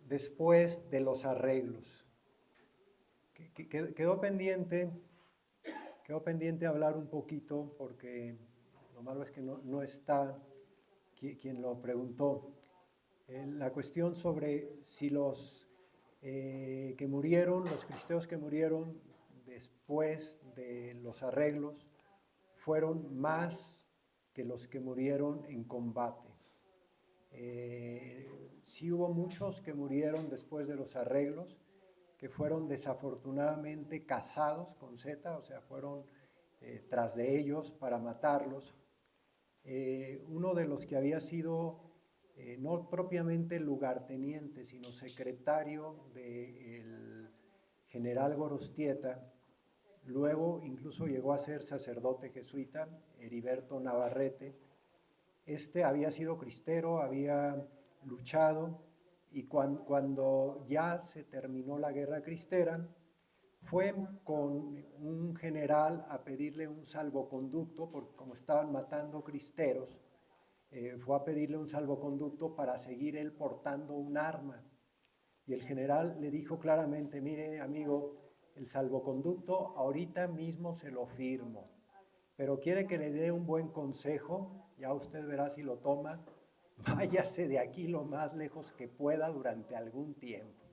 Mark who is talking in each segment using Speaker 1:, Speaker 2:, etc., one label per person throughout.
Speaker 1: después de los arreglos. Quedó pendiente, hablar un poquito, porque lo malo es que no está quien lo preguntó. La cuestión sobre si los que murieron, los cristeos que murieron después de los arreglos, fueron más que los que murieron en combate. Sí hubo muchos que murieron después de los arreglos, que fueron desafortunadamente cazados con Z, o sea, fueron tras de ellos para matarlos. Uno de los que había sido no propiamente lugarteniente, sino secretario del general Gorostieta, luego incluso llegó a ser sacerdote jesuita, Heriberto Navarrete. Este había sido cristero, había luchado, y cuando ya se terminó la guerra cristera, fue con un general a pedirle un salvoconducto, porque como estaban matando cristeros, fue a pedirle un salvoconducto para seguir él portando un arma. Y el general le dijo claramente: mire, amigo, el salvoconducto ahorita mismo se lo firmo, pero quiere que le dé un buen consejo, ya usted verá si lo toma, váyase de aquí lo más lejos que pueda durante algún tiempo.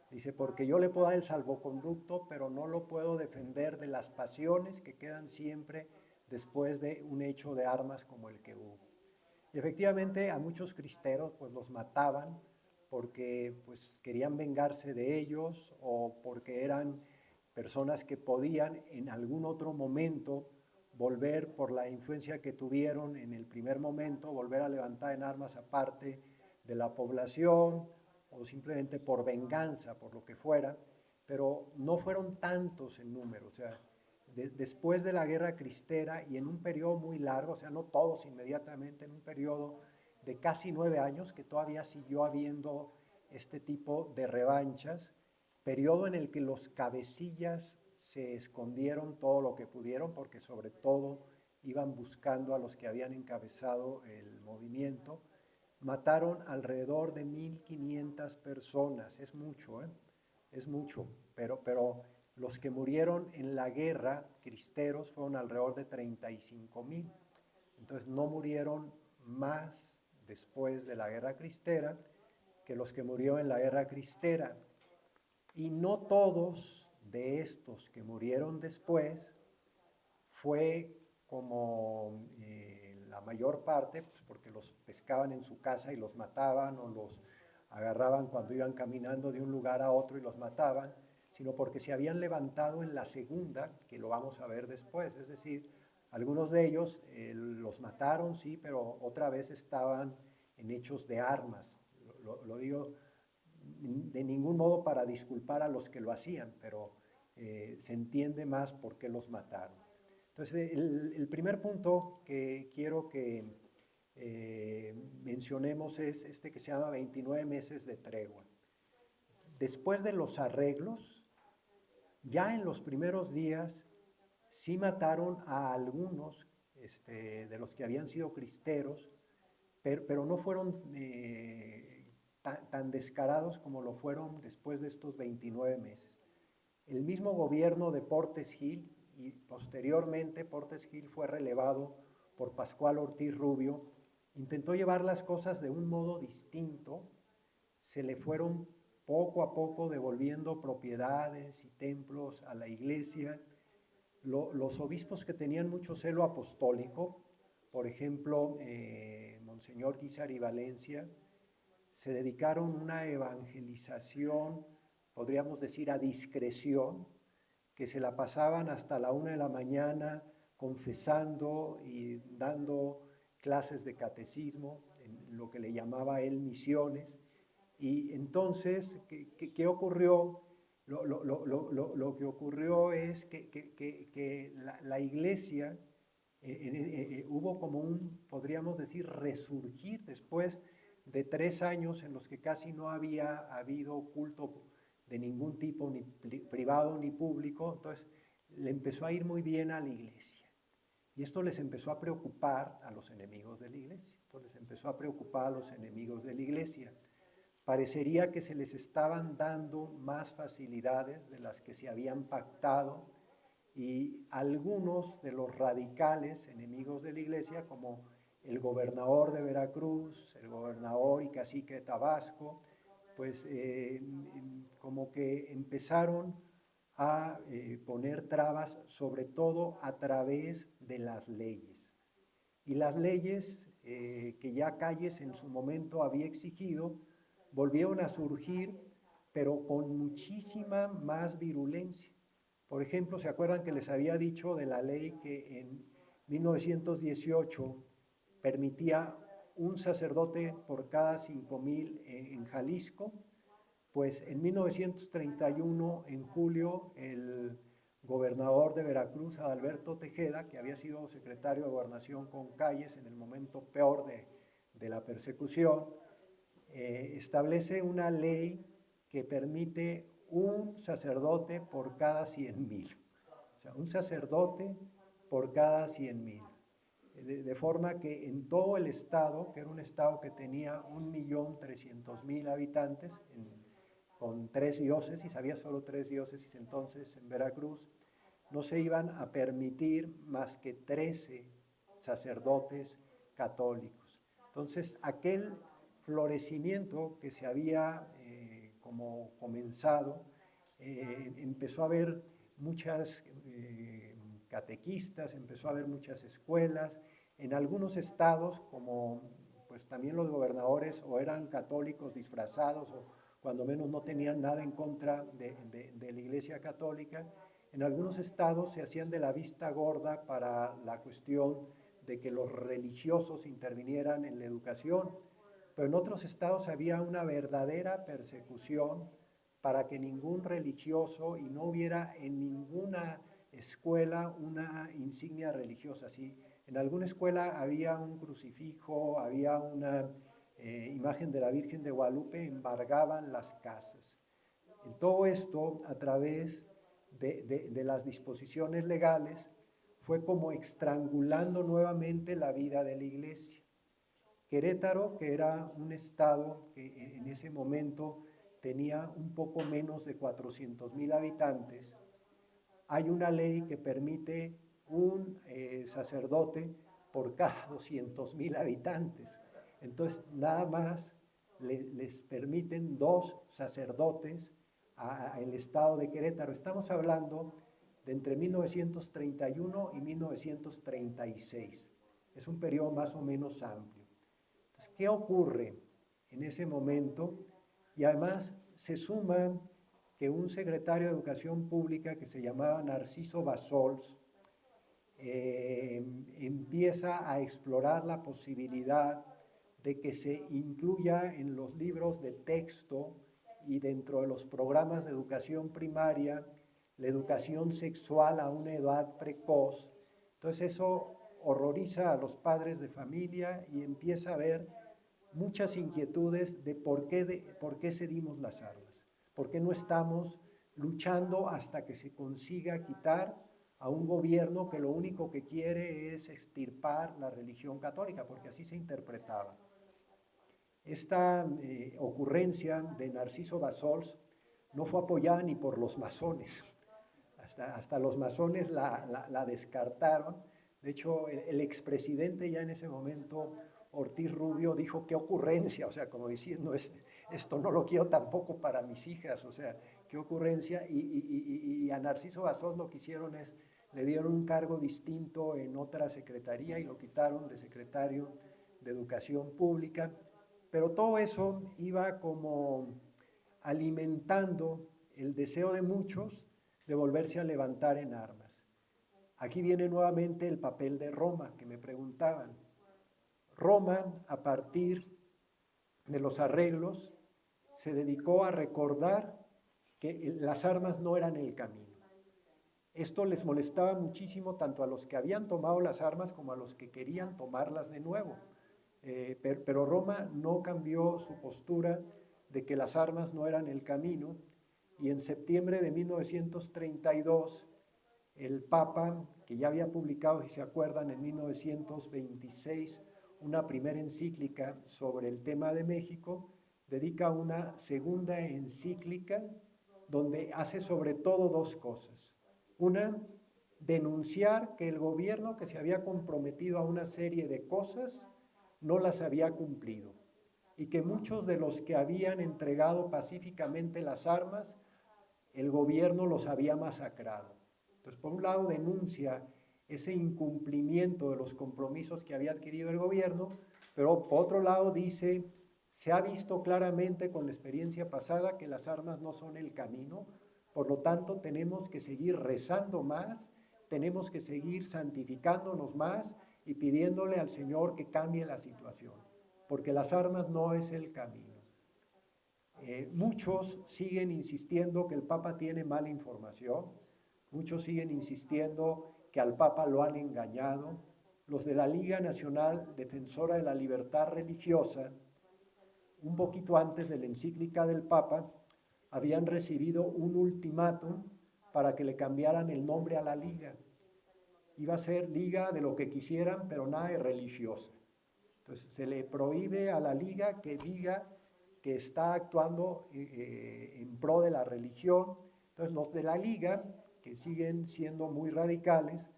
Speaker 1: Dice, porque yo le puedo dar el salvoconducto, pero no lo puedo defender de las pasiones que quedan siempre después de un hecho de armas como el que hubo. Y efectivamente a muchos cristeros pues los mataban porque pues querían vengarse de ellos, o porque eran personas que podían en algún otro momento volver, por la influencia que tuvieron en el primer momento, volver a levantar en armas a parte de la población, o simplemente por venganza, por lo que fuera, pero no fueron tantos en número. O sea, después de la guerra cristera y en un periodo muy largo, o sea, no todos inmediatamente, en un periodo de casi 9 años, que todavía siguió habiendo este tipo de revanchas, periodo en el que los cabecillas se escondieron todo lo que pudieron, porque sobre todo iban buscando a los que habían encabezado el movimiento. Mataron alrededor de 1,500 personas, es mucho, es mucho, pero los que murieron en la guerra, cristeros, fueron alrededor de 35,000. Entonces no murieron más después de la guerra cristera que los que murieron en la guerra cristera. Y no todos de estos que murieron después fue como la mayor parte, pues porque los pescaban en su casa y los mataban, o los agarraban cuando iban caminando de un lugar a otro y los mataban, sino porque se habían levantado en la segunda, que lo vamos a ver después. Es decir, algunos de ellos los mataron, sí, pero otra vez estaban en hechos de armas. Lo digo de ningún modo para disculpar a los que lo hacían, pero se entiende más por qué los mataron. Entonces, el primer punto que quiero que mencionemos es este que se llama 29 meses de tregua. Después de los arreglos, ya en los primeros días, sí mataron a algunos de los que habían sido cristeros, pero no fueron tan descarados como lo fueron después de estos 29 meses. El mismo gobierno de Portes Gil, y posteriormente Portes Gil fue relevado por Pascual Ortiz Rubio, intentó llevar las cosas de un modo distinto. Se le fueron poco a poco devolviendo propiedades y templos a la iglesia. Los obispos que tenían mucho celo apostólico, por ejemplo, Monseñor Guízar y Valencia, se dedicaron a una evangelización, podríamos decir a discreción, que se la pasaban hasta la 1 de la mañana confesando y dando clases de catecismo, en lo que le llamaba él misiones. Y entonces, ¿qué ocurrió? Lo que ocurrió es que la iglesia, hubo como podríamos decir, resurgir después de 3 años en los que casi no había habido culto de ningún tipo, ni privado ni público. Entonces le empezó a ir muy bien a la iglesia. Y esto les empezó a preocupar a los enemigos de la iglesia. Entonces les empezó a preocupar a los enemigos de la iglesia. parecería que se les estaban dando más facilidades de las que se habían pactado, y algunos de los radicales enemigos de la Iglesia, como el gobernador de Veracruz, el gobernador y cacique de Tabasco, pues como que empezaron a poner trabas, sobre todo a través de las leyes. Y las leyes que ya Calles en su momento había exigido, volvieron a surgir, pero con muchísima más virulencia. Por ejemplo, ¿se acuerdan que les había dicho de la ley que en 1918 permitía un sacerdote por cada 5,000 en Jalisco? Pues en 1931, en julio, el gobernador de Veracruz, Adalberto Tejeda, que había sido secretario de Gobernación con Calles en el momento peor de la persecución, establece una ley que permite un sacerdote por cada 100,000. O sea, un sacerdote por cada 100,000. De forma que en todo el estado, que era un estado que tenía 1,300,000 habitantes, con 3 diócesis, había solo 3 diócesis entonces en Veracruz, no se iban a permitir más que 13 sacerdotes católicos. Entonces, aquel florecimiento que se había como comenzado, empezó a haber muchas catequistas, empezó a haber muchas escuelas. En algunos estados, como pues también los gobernadores o eran católicos disfrazados o cuando menos no tenían nada en contra de la Iglesia Católica, en algunos estados se hacían de la vista gorda para la cuestión de que los religiosos intervinieran en la educación, pero en otros estados había una verdadera persecución para que ningún religioso, y no hubiera en ninguna escuela una insignia religiosa. Si en alguna escuela había un crucifijo, había una imagen de la Virgen de Guadalupe, embargaban las casas. En todo esto, a través de las disposiciones legales, fue como estrangulando nuevamente la vida de la Iglesia. Querétaro, que era un estado que en ese momento tenía un poco menos de 400,000 habitantes, hay una ley que permite un sacerdote por cada 200,000 habitantes. Entonces, nada más les permiten 2 sacerdotes al estado de Querétaro. Estamos hablando de entre 1931 y 1936. Es un periodo más o menos amplio. Entonces, ¿qué ocurre en ese momento? Y además se suma que un secretario de Educación Pública que se llamaba Narciso Bassols empieza a explorar la posibilidad de que se incluya en los libros de texto y dentro de los programas de educación primaria la educación sexual a una edad precoz. Entonces eso horroriza a los padres de familia y empieza a haber muchas inquietudes de por qué cedimos las armas, por qué no estamos luchando hasta que se consiga quitar a un gobierno que lo único que quiere es extirpar la religión católica, porque así se interpretaba. Esta ocurrencia de Narciso Bassols no fue apoyada ni por los masones. Hasta los masones la descartaron. De hecho, el expresidente ya en ese momento, Ortiz Rubio, dijo: qué ocurrencia, o sea, como diciendo, esto no lo quiero tampoco para mis hijas, o sea, qué ocurrencia. Y a Narciso Bassols lo que hicieron es, le dieron un cargo distinto en otra secretaría y lo quitaron de secretario de Educación Pública. Pero todo eso iba como alimentando el deseo de muchos de volverse a levantar en armas. Aquí viene nuevamente el papel de Roma, que me preguntaban. Roma, a partir de los arreglos, se dedicó a recordar que las armas no eran el camino. Esto les molestaba muchísimo tanto a los que habían tomado las armas como a los que querían tomarlas de nuevo. Pero Roma no cambió su postura de que las armas no eran el camino, y en septiembre de 1932 el Papa, que ya había publicado, si se acuerdan, en 1926 una primera encíclica sobre el tema de México, dedica una segunda encíclica donde hace sobre todo dos cosas. Una, denunciar que el gobierno que se había comprometido a una serie de cosas no las había cumplido y que muchos de los que habían entregado pacíficamente las armas, el gobierno los había masacrado. Entonces, por un lado, denuncia ese incumplimiento de los compromisos que había adquirido el gobierno, pero por otro lado dice, se ha visto claramente con la experiencia pasada que las armas no son el camino, por lo tanto tenemos que seguir rezando más, tenemos que seguir santificándonos más y pidiéndole al Señor que cambie la situación, porque las armas no es el camino. Muchos siguen insistiendo que el Papa tiene mala información, muchos siguen insistiendo que al Papa lo han engañado. Los de la Liga Nacional Defensora de la Libertad Religiosa, un poquito antes de la encíclica del Papa, habían recibido un ultimátum para que le cambiaran el nombre a la Liga. Iba a ser Liga de lo que quisieran, pero nada de religiosa. Entonces se le prohíbe a la Liga que diga que está actuando en pro de la religión. Entonces los de la Liga, que siguen siendo muy radicales,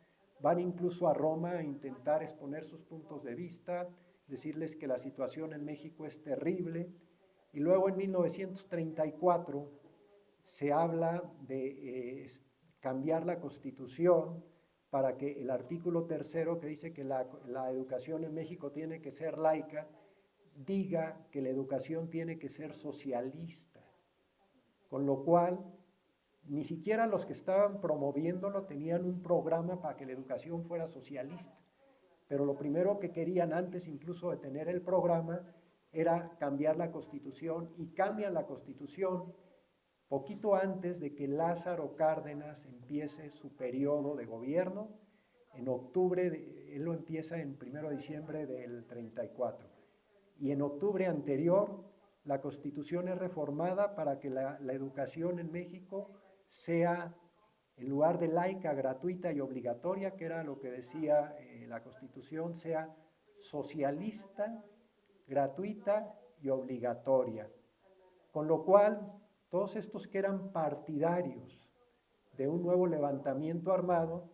Speaker 1: van incluso a Roma a intentar exponer sus puntos de vista, decirles que la situación en México es terrible. Y luego en 1934 se habla de cambiar la Constitución para que el artículo 3, que dice que la educación en México tiene que ser laica, diga que la educación tiene que ser socialista, con lo cual ni siquiera los que estaban promoviéndolo tenían un programa para que la educación fuera socialista, pero lo primero que querían antes incluso de tener el programa era cambiar la Constitución, y cambian la Constitución poquito antes de que Lázaro Cárdenas empiece su periodo de gobierno. En octubre, él lo empieza en 1 de diciembre del 34. Y en octubre anterior, la Constitución es reformada para que la educación en México sea, en lugar de laica, gratuita y obligatoria, que era lo que decía la Constitución, sea socialista, gratuita y obligatoria. Con lo cual, todos estos que eran partidarios de un nuevo levantamiento armado,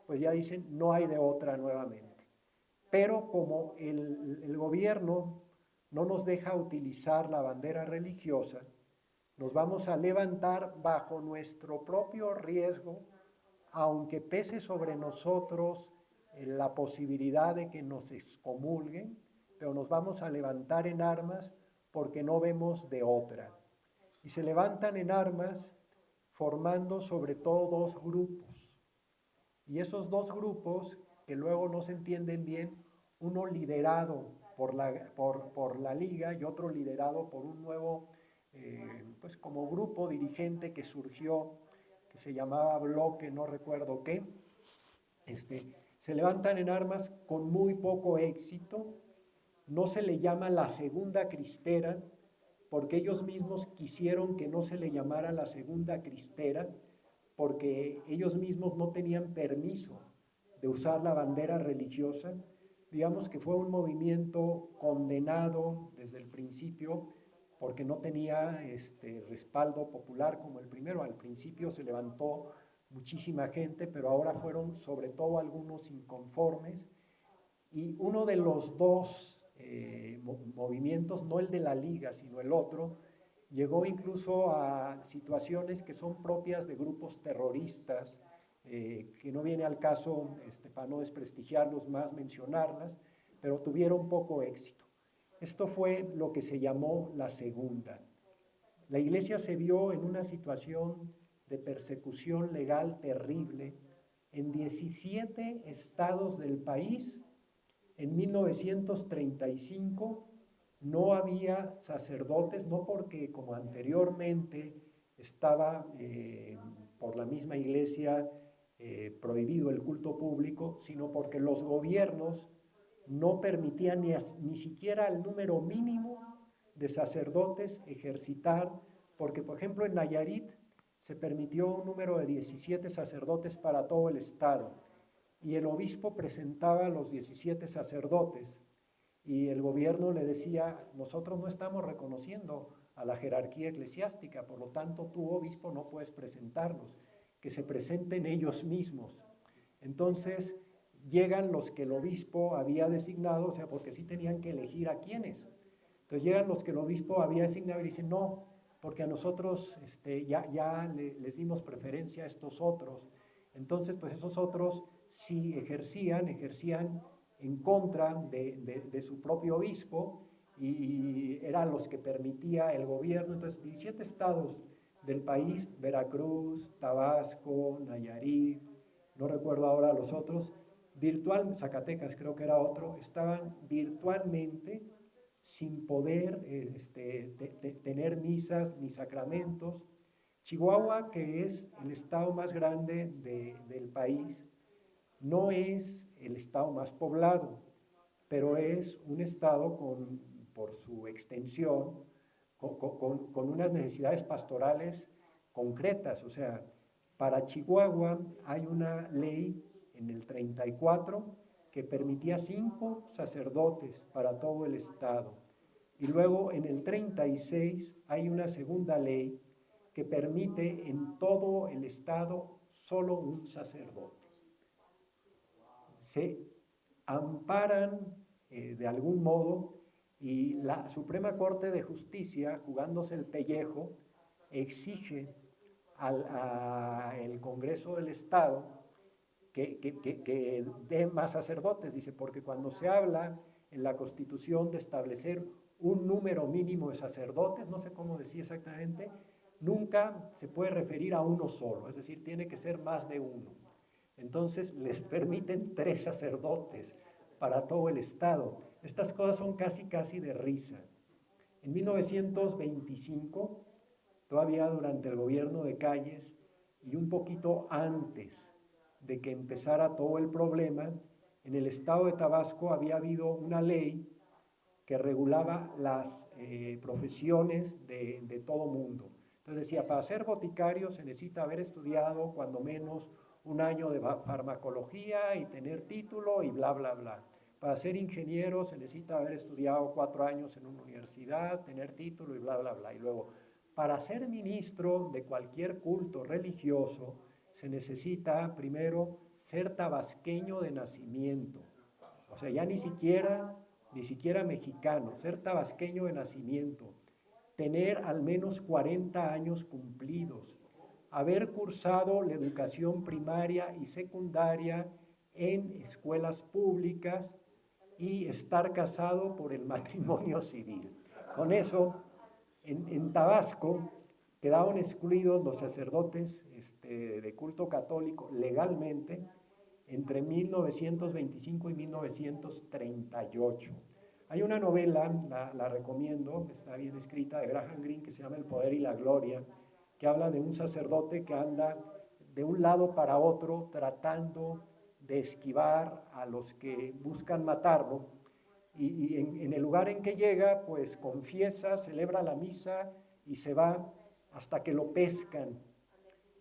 Speaker 1: pues ya dicen, no hay de otra nuevamente. Pero como el gobierno no nos deja utilizar la bandera religiosa, nos vamos a levantar bajo nuestro propio riesgo, aunque pese sobre nosotros la posibilidad de que nos excomulguen, pero nos vamos a levantar en armas porque no vemos de otra. Y se levantan en armas formando sobre todo dos grupos. Y esos dos grupos, que luego no se entienden bien, uno liderado por la Liga y otro liderado por un nuevo, pues como grupo dirigente que surgió, que se llamaba Bloque, no recuerdo qué, se levantan en armas con muy poco éxito. No se le llama la Segunda Cristera, porque ellos mismos quisieron que no se le llamara la Segunda Cristera, porque ellos mismos no tenían permiso de usar la bandera religiosa. Digamos que fue un movimiento condenado desde el principio, porque no tenía respaldo popular como el primero. Al principio se levantó muchísima gente, pero ahora fueron sobre todo algunos inconformes, y uno de los dos movimientos, no el de la Liga, sino el otro, llegó incluso a situaciones que son propias de grupos terroristas, que no viene al caso, para no desprestigiarlos más, mencionarlas, pero tuvieron poco éxito. Esto fue lo que se llamó la Segunda. La Iglesia se vio en una situación de persecución legal terrible en 17 estados del país. En 1935 no había sacerdotes, no porque como anteriormente estaba por la misma Iglesia prohibido el culto público, sino porque los gobiernos no permitían ni siquiera el número mínimo de sacerdotes ejercitar, porque por ejemplo en Nayarit se permitió un número de 17 sacerdotes para todo el estado, y el obispo presentaba a los 17 sacerdotes, y el gobierno le decía, nosotros no estamos reconociendo a la jerarquía eclesiástica, por lo tanto tú, obispo, no puedes presentarlos, que se presenten ellos mismos. Entonces llegan los que el obispo había designado, o sea, porque sí tenían que elegir a quiénes. Entonces llegan los que el obispo había designado y dicen, no, porque a nosotros ya les dimos preferencia a estos otros. Entonces, pues esos otros sí ejercían en contra de su propio obispo, y eran los que permitía el gobierno. Entonces, 17 estados del país, Veracruz, Tabasco, Nayarit, no recuerdo ahora los otros, Zacatecas creo que era otro, estaban virtualmente sin poder tener misas ni sacramentos. Chihuahua, que es el estado más grande del país, no es el estado más poblado, pero es un estado por su extensión, con unas necesidades pastorales concretas. O sea, para Chihuahua hay una ley en el 34 que permitía 5 sacerdotes para todo el estado. Y luego en el 36 hay una segunda ley que permite en todo el estado solo un sacerdote. Se amparan de algún modo, y la Suprema Corte de Justicia, jugándose el pellejo, exige al Congreso del Estado que dé más sacerdotes. Dice, porque cuando se habla en la Constitución de establecer un número mínimo de sacerdotes, no sé cómo decía exactamente, nunca se puede referir a uno solo, es decir, tiene que ser más de uno. Entonces les permiten 3 sacerdotes para todo el estado. Estas cosas son casi de risa. En 1925, todavía durante el gobierno de Calles y un poquito antes de que empezara todo el problema, en el estado de Tabasco había habido una ley que regulaba las profesiones de todo mundo. Entonces decía, para ser boticario se necesita haber estudiado cuando menos un año de farmacología y tener título y bla, bla, bla. Para ser ingeniero se necesita haber estudiado 4 años en una universidad, tener título y bla, bla, bla. Y luego, para ser ministro de cualquier culto religioso, se necesita primero ser tabasqueño de nacimiento. O sea, ya ni siquiera mexicano, ser tabasqueño de nacimiento, tener al menos 40 años cumplidos, haber cursado la educación primaria y secundaria en escuelas públicas y estar casado por el matrimonio civil. Con eso, en Tabasco quedaron excluidos los sacerdotes de culto católico legalmente entre 1925 y 1938. Hay una novela, la recomiendo, está bien escrita, de Graham Greene, que se llama El poder y la gloria, que habla de un sacerdote que anda de un lado para otro tratando de esquivar a los que buscan matarlo, y en el lugar en que llega, pues confiesa, celebra la misa y se va hasta que lo pescan.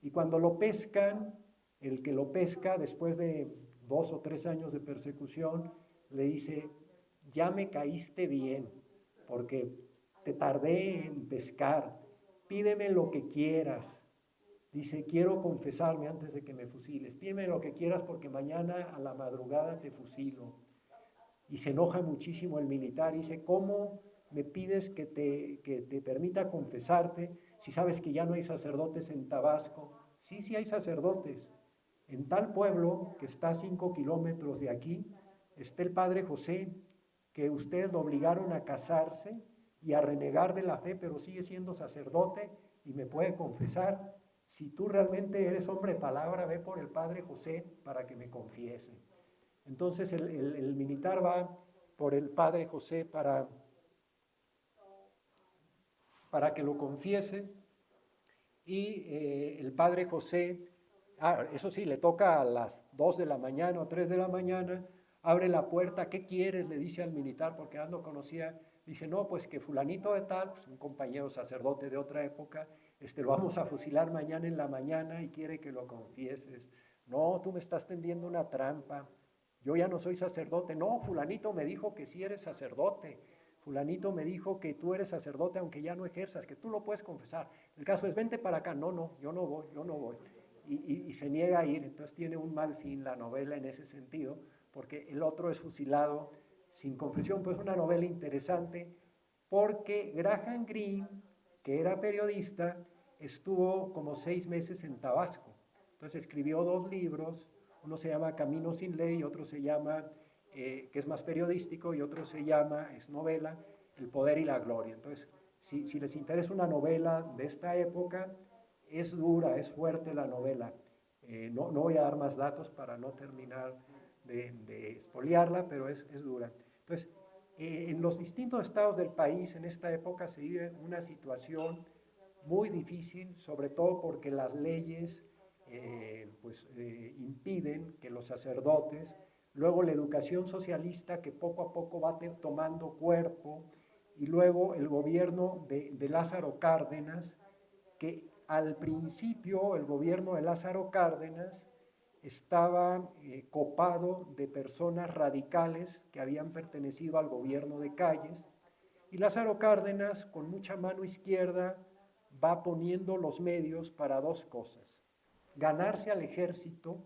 Speaker 1: Y cuando lo pescan, el que lo pesca, después de 2 o 3 años de persecución, le dice, ya me caíste bien, porque te tardé en pescar, pídeme lo que quieras. Dice, quiero confesarme antes de que me fusiles, pídeme lo que quieras porque mañana a la madrugada te fusilo. Y se enoja muchísimo el militar y dice, ¿cómo me pides que te permita confesarte si sabes que ya no hay sacerdotes en Tabasco? Sí hay sacerdotes. En tal pueblo que está a 5 kilómetros de aquí, está el padre José, que ustedes lo obligaron a casarse y a renegar de la fe, pero sigue siendo sacerdote y me puede confesar. Si tú realmente eres hombre de palabra, ve por el padre José para que me confiese. Entonces el militar va por el padre José para que lo confiese, y el padre José, eso sí, le toca a las 2 de la mañana o 3 de la mañana, abre la puerta, ¿qué quieres?, le dice al militar, porque él lo conocía. Dice, no, pues que fulanito de tal, pues un compañero sacerdote de otra época, lo vamos a fusilar mañana en la mañana y quiere que lo confieses. No, tú me estás tendiendo una trampa. yo ya no soy sacerdote. No, fulanito me dijo que sí eres sacerdote. Fulanito me dijo que tú eres sacerdote aunque ya no ejerzas, que tú lo puedes confesar. El caso es, vente para acá. No, no, yo no voy, yo no voy. Y se niega a ir. Entonces tiene un mal fin la novela en ese sentido, porque el otro es fusilado sin confesión. Pues una novela interesante, porque Graham Greene, que era periodista, estuvo como 6 meses en Tabasco. Entonces escribió 2 libros, uno se llama Camino sin Ley, otro se llama, que es más periodístico, y otro se llama, es novela, El Poder y la Gloria. Entonces, si les interesa una novela de esta época, es dura, es fuerte la novela. No voy a dar más datos para no terminar de espoliarla, pero es dura. Entonces, en los distintos estados del país en esta época se vive una situación muy difícil, sobre todo porque las leyes impiden que los sacerdotes, luego la educación socialista que poco a poco va tomando cuerpo, y luego el gobierno de Lázaro Cárdenas, que al principio el gobierno de Lázaro Cárdenas estaba copado de personas radicales que habían pertenecido al gobierno de Calles, y Lázaro Cárdenas, con mucha mano izquierda, va poniendo los medios para 2 cosas: ganarse al ejército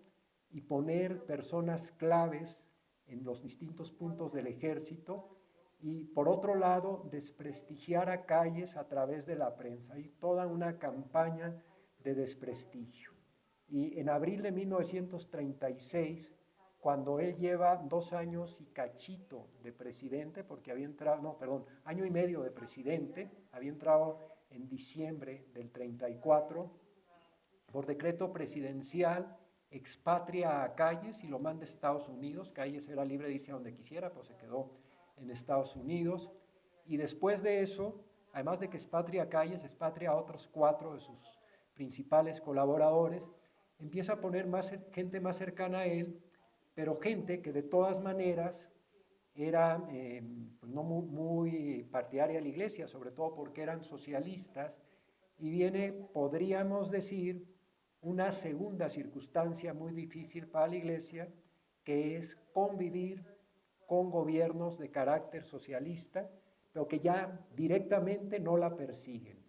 Speaker 1: y poner personas claves en los distintos puntos del ejército, y por otro lado, desprestigiar a Calles a través de la prensa. Hay toda una campaña de desprestigio. Y en abril de 1936, cuando él lleva 2 años y cachito de presidente, porque había entrado, no, perdón, año y medio de presidente, había entrado en diciembre del 34, por decreto presidencial expatria a Calles y lo manda a Estados Unidos. Calles era libre de irse a donde quisiera, pues se quedó en Estados Unidos. Y después de eso, además de que expatria a Calles, expatria a otros 4 de sus principales colaboradores, empieza a poner gente más cercana a él, pero gente que de todas maneras era no muy partidaria de la iglesia, sobre todo porque eran socialistas, y viene, podríamos decir, una segunda circunstancia muy difícil para la iglesia, que es convivir con gobiernos de carácter socialista, pero que ya directamente no la persiguen.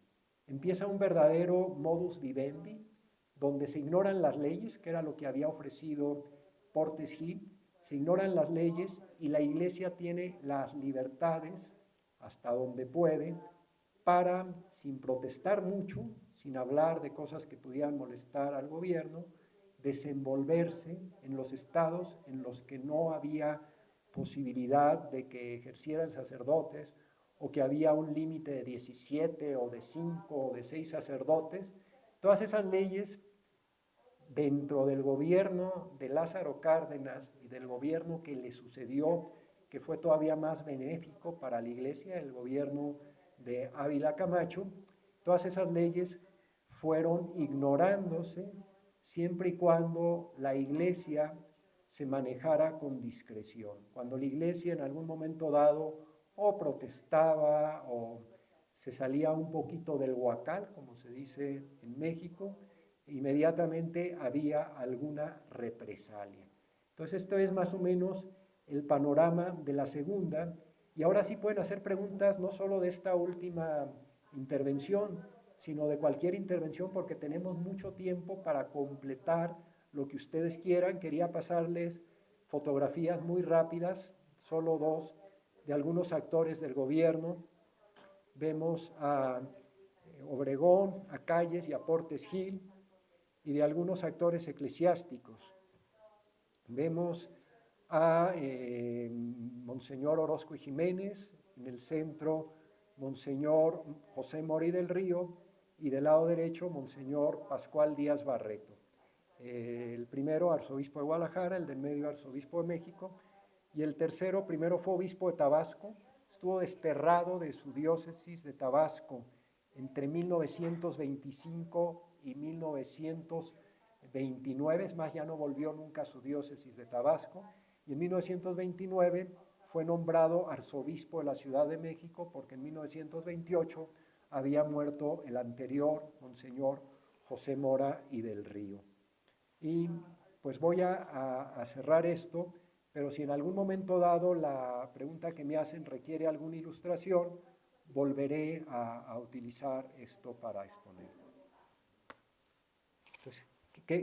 Speaker 1: Empieza un verdadero modus vivendi, donde se ignoran las leyes, que era lo que había ofrecido Portes Gil, se ignoran las leyes y la iglesia tiene las libertades, hasta donde puede, para, sin protestar mucho, sin hablar de cosas que pudieran molestar al gobierno, desenvolverse en los estados en los que no había posibilidad de que ejercieran sacerdotes, o que había un límite de 17 o de 5 o de 6 sacerdotes. Todas esas leyes, dentro del gobierno de Lázaro Cárdenas y del gobierno que le sucedió, que fue todavía más benéfico para la iglesia, el gobierno de Ávila Camacho, todas esas leyes fueron ignorándose siempre y cuando la iglesia se manejara con discreción. Cuando la iglesia en algún momento dado o protestaba o se salía un poquito del huacal, como se dice en México, inmediatamente había alguna represalia. Entonces esto es más o menos el panorama de la segunda, y ahora sí pueden hacer preguntas no solo de esta última intervención, sino de cualquier intervención, porque tenemos mucho tiempo para completar lo que ustedes quieran. Quería pasarles fotografías muy rápidas, solo 2, de algunos actores del gobierno. Vemos a Obregón, a Calles y a Portes Gil, y de algunos actores eclesiásticos. Vemos a Monseñor Orozco y Jiménez, en el centro Monseñor José Mori del Río, y del lado derecho Monseñor Pascual Díaz Barreto. El primero, arzobispo de Guadalajara; el del medio, arzobispo de México, y el tercero, primero fue obispo de Tabasco, estuvo desterrado de su diócesis de Tabasco entre 1925 y 1929, es más, ya no volvió nunca a su diócesis de Tabasco, y en 1929 fue nombrado arzobispo de la Ciudad de México, porque en 1928 había muerto el anterior, Monseñor José Mora y del Río. Y pues voy a cerrar esto, pero si en algún momento dado la pregunta que me hacen requiere alguna ilustración, volveré a utilizar esto para exponer. Entonces,